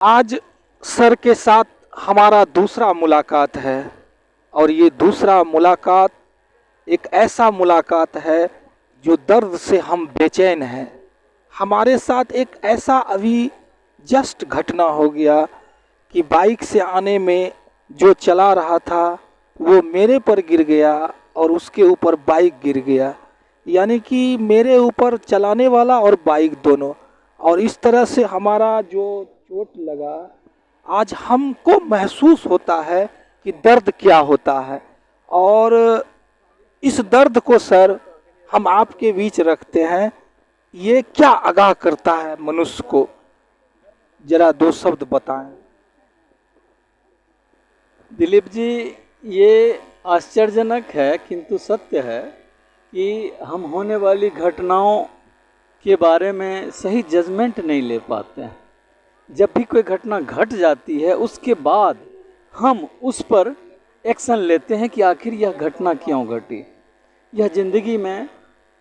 आज सर के साथ हमारा दूसरा मुलाकात है और ये दूसरा मुलाकात एक ऐसा मुलाकात है जो दर्द से हम बेचैन हैं। हमारे साथ एक ऐसा अभी जस्ट घटना हो गया कि बाइक से आने में जो चला रहा था वो मेरे पर गिर गया और उसके ऊपर बाइक गिर गया, यानी कि मेरे ऊपर चलाने वाला और बाइक दोनों। और इस तरह से हमारा जो चोट लगा, आज हमको महसूस होता है कि दर्द क्या होता है। और इस दर्द को सर हम आपके बीच रखते हैं। ये क्या आगाह करता है मनुष्य को, जरा दो शब्द बताएं। दिलीप जी, ये आश्चर्यजनक है किंतु सत्य है कि हम होने वाली घटनाओं के बारे में सही जजमेंट नहीं ले पाते हैं। जब भी कोई घटना घट जाती है उसके बाद हम उस पर एक्शन लेते हैं कि आखिर यह घटना क्यों घटी। यह ज़िंदगी में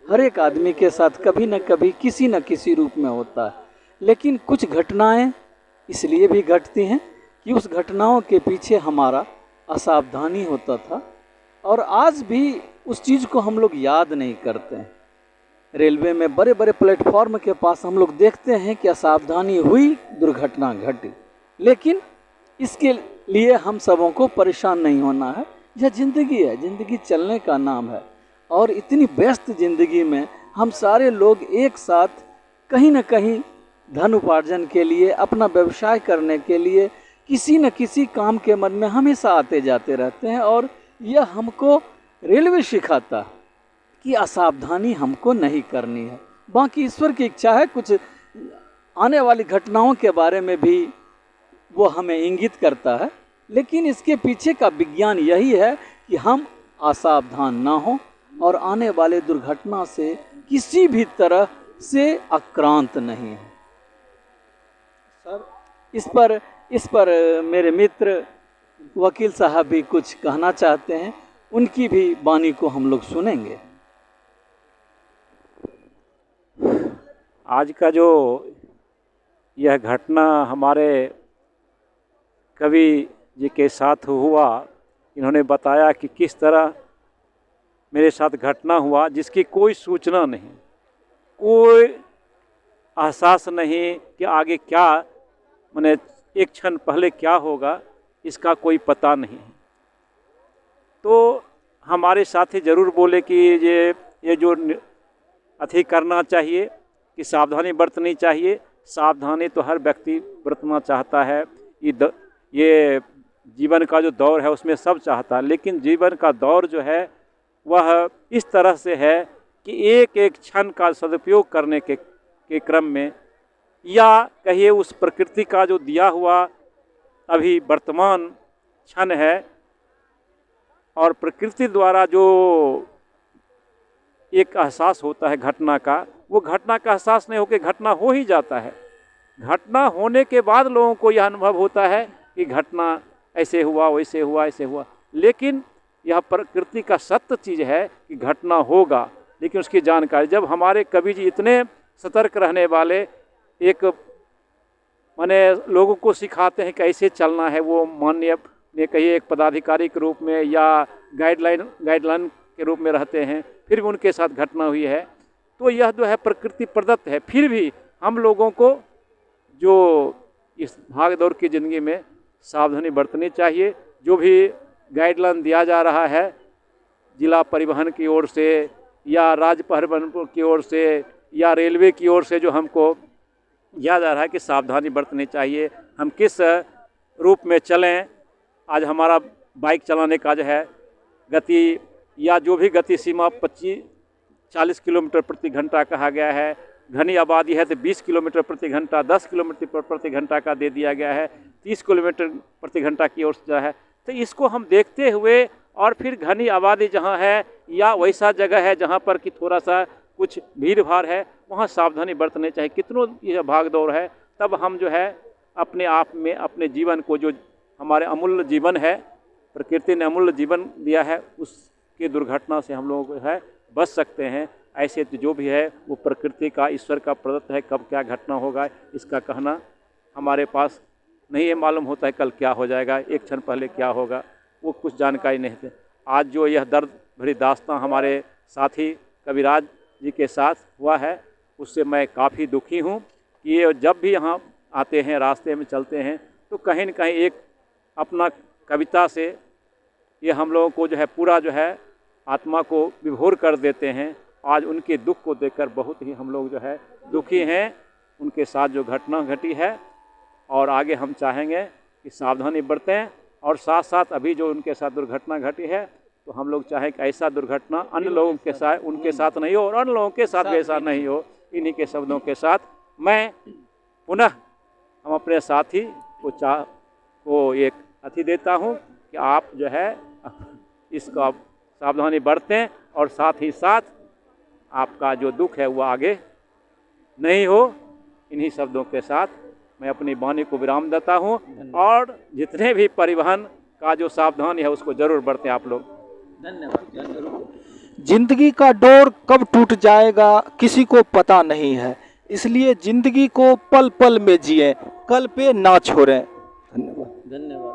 हर एक आदमी के साथ कभी न कभी किसी न किसी रूप में होता है, लेकिन कुछ घटनाएं इसलिए भी घटती हैं कि उस घटनाओं के पीछे हमारा असावधानी होता था और आज भी उस चीज़ को हम लोग याद नहीं करते हैं। रेलवे में बड़े बड़े प्लेटफॉर्म के पास हम लोग देखते हैं कि असावधानी हुई, दुर्घटना घटी, लेकिन इसके लिए हम सबों को परेशान नहीं होना है। यह ज़िंदगी है, ज़िंदगी चलने का नाम है और इतनी व्यस्त ज़िंदगी में हम सारे लोग एक साथ कहीं न कहीं धन उपार्जन के लिए, अपना व्यवसाय करने के लिए किसी न किसी काम के मन में हमेशा आते जाते रहते हैं और यह हमको रेलवे सिखाता है कि असावधानी हमको नहीं करनी है। बाकी ईश्वर की इच्छा है, कुछ आने वाली घटनाओं के बारे में भी वो हमें इंगित करता है, लेकिन इसके पीछे का विज्ञान यही है कि हम असावधान ना हों और आने वाले दुर्घटना से किसी भी तरह से आक्रांत नहीं हैं। सर, इस पर मेरे मित्र वकील साहब भी कुछ कहना चाहते हैं, उनकी भी वाणी को हम लोग सुनेंगे। आज का जो यह घटना हमारे कवि जी के साथ हुआ, इन्होंने बताया कि किस तरह मेरे साथ घटना हुआ जिसकी कोई सूचना नहीं, कोई एहसास नहीं कि आगे क्या, माने एक क्षण पहले क्या होगा, इसका कोई पता नहीं है। तो हमारे साथी ज़रूर बोले कि ये जो अथी करना चाहिए कि सावधानी बरतनी चाहिए। सावधानी तो हर व्यक्ति बरतना चाहता है, ये जीवन का जो दौर है उसमें सब चाहता है, लेकिन जीवन का दौर जो है वह इस तरह से है कि एक एक क्षण का सदुपयोग करने के क्रम में, या कहिए उस प्रकृति का जो दिया हुआ अभी वर्तमान क्षण है और प्रकृति द्वारा जो एक एहसास होता है घटना का, वो घटना का एहसास नहीं होकर घटना हो ही जाता है। घटना होने के बाद लोगों को यह अनुभव होता है कि घटना ऐसे हुआ, वैसे हुआ, ऐसे हुआ, लेकिन यह प्रकृति का सत्य चीज़ है कि घटना होगा, लेकिन उसकी जानकारी जब हमारे कवि जी इतने सतर्क रहने वाले एक माने लोगों को सिखाते हैं कैसे चलना है, वो माननीय ने कहिए एक पदाधिकारी के रूप में या गाइडलाइन के रूप में रहते हैं, फिर भी उनके साथ घटना हुई है। तो यह जो है प्रकृति प्रदत्त है, फिर भी हम लोगों को जो इस भाग दौड़ की ज़िंदगी में सावधानी बरतनी चाहिए। जो भी गाइडलाइन दिया जा रहा है जिला परिवहन की ओर से या राज्य परिवहन की ओर से या रेलवे की ओर से, जो हमको दिया जा रहा है कि सावधानी बरतनी चाहिए, हम किस रूप में चलें। आज हमारा बाइक चलाने का जो है गति या जो भी गति सीमा 25-40 किलोमीटर प्रति घंटा कहा गया है, घनी आबादी है तो 20 किलोमीटर प्रति घंटा, 10 किलोमीटर प्रति घंटा का दे दिया गया है, 30 किलोमीटर प्रति घंटा की ओर से जो है। तो इसको हम देखते हुए और फिर घनी आबादी जहाँ है या वैसा जगह है जहाँ पर कि थोड़ा सा कुछ भीड़ भाड़ है, वहाँ सावधानी बरतने चाहिए। कितनों यह भाग दौड़ है, तब हम जो है अपने आप में अपने जीवन को, जो हमारे अमूल्य जीवन है, प्रकृति ने अमूल्य जीवन दिया है, उसके दुर्घटना से हम लोग है बच सकते हैं। ऐसे तो जो भी है वो प्रकृति का, ईश्वर का प्रदत्त है, कब क्या घटना होगा इसका कहना हमारे पास नहीं ये मालूम होता है कल क्या हो जाएगा, एक क्षण पहले क्या होगा, वो कुछ जानकारी नहीं थे। आज जो यह दर्द भरी दास्तां हमारे साथी कविराज जी के साथ हुआ है, उससे मैं काफ़ी दुखी हूँ कि ये जब भी यहाँ आते हैं, रास्ते में चलते हैं, तो कहीं न कहीं एक अपना कविता से ये हम लोगों को जो है पूरा जो है आत्मा को विभोर कर देते हैं। आज उनके दुख को देखकर बहुत ही हम लोग जो है दुखी हैं, उनके साथ जो घटना घटी है। और आगे हम चाहेंगे कि सावधानी बरतें, और साथ साथ अभी जो उनके साथ दुर्घटना घटी है, तो हम लोग चाहें कि ऐसा दुर्घटना अन्य लोगों के साथ उनके साथ नहीं हो और अन्य लोगों के साथ भी ऐसा नहीं हो। इन्हीं के शब्दों के साथ मैं पुनः हम अपने साथी को एक अति देता हूँ कि आप जो है इसका सावधानी बरतें, और साथ ही साथ आपका जो दुख है वो आगे नहीं हो। इन्हीं शब्दों के साथ मैं अपनी वाणी को विराम देता हूँ, और जितने भी परिवहन का जो सावधानी है उसको जरूर बरतें आप लोग। धन्यवाद। जिंदगी का डोर कब टूट जाएगा किसी को पता नहीं है, इसलिए जिंदगी को पल पल में जिए, कल पे ना छोड़ें। धन्यवाद। धन्यवाद।